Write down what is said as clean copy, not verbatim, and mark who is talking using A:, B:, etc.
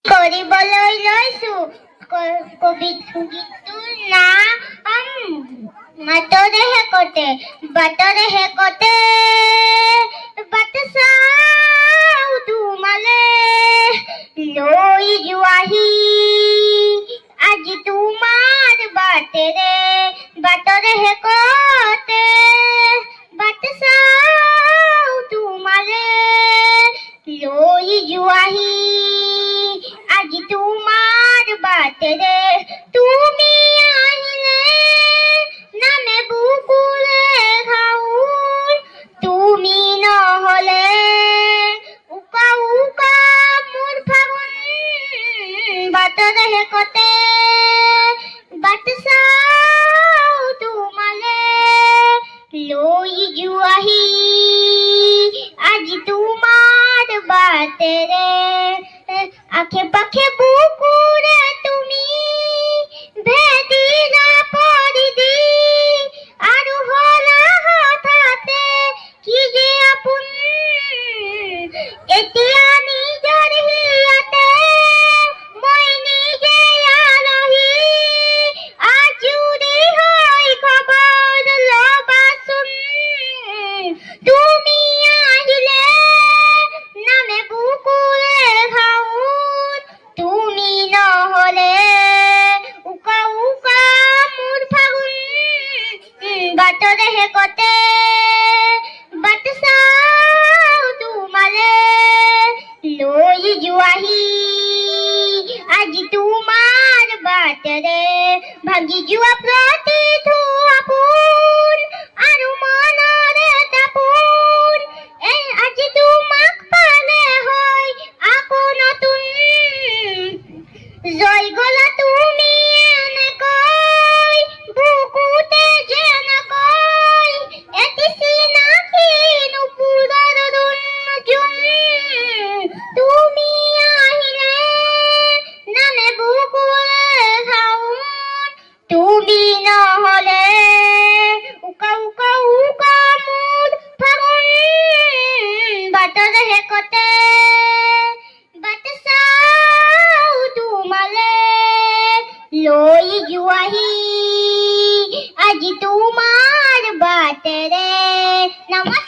A: কৰিবলৈ লৈছো কবিতাটোৰ নাম বাটৰে শেষতে বাট চাওঁ তোমালে লৈ যোৱাহি আজি তোমাৰ বাটৰে শেষতে বাট চাওঁ তোমালে লৈ যোৱাহি আজি তোমাৰ বাটেৰে তুমি আহিলে নামে বুকুলে ঘাউল তুমি নহলে উকা উকা মোৰ ফাগুন বাটৰে শেষতে বাট চাওঁ তোমালে লৈ যোৱাহি আজি তোমাৰ বাটেৰে আখে পাখে বুকুৰে তুমি ভেদিলা পৰিদি আৰু হলা হঠাতে কি যে আপোন এতিয়া নিজৰ হিয়াতে মই নিজে আলহী আজুৰি হৈ খবৰ ল'বাচোন তুমি আহিলে নামে বুকুলে ঘাউল তুমি নহলে উকা উকা মোৰ ফাগুন বাটৰে শেষতে বাট চাওঁ তোমালে লৈ যোৱাহি আজি তোমাৰ বাটেৰে ভাঙি যোৱা প্ৰতিটো আপোন আৰু মনৰে দাপোন আজি তোমাক পালে হয় আকৌ নতুন জয় গলা তুমি এনেকৈ বুকুতে যেনেকৈ এটি চিনাকি নুপুৰৰ জোন তুমি আহিলে নামে বুকুলে ঘাউল তুমি নহলে উকা উকা উকা মোৰ ফাগুন বাটৰে শেষতে বাট চাওঁ তোমালে লৈ যোৱাহি আজি তোমাৰ বাটেৰে নমস্কাৰ।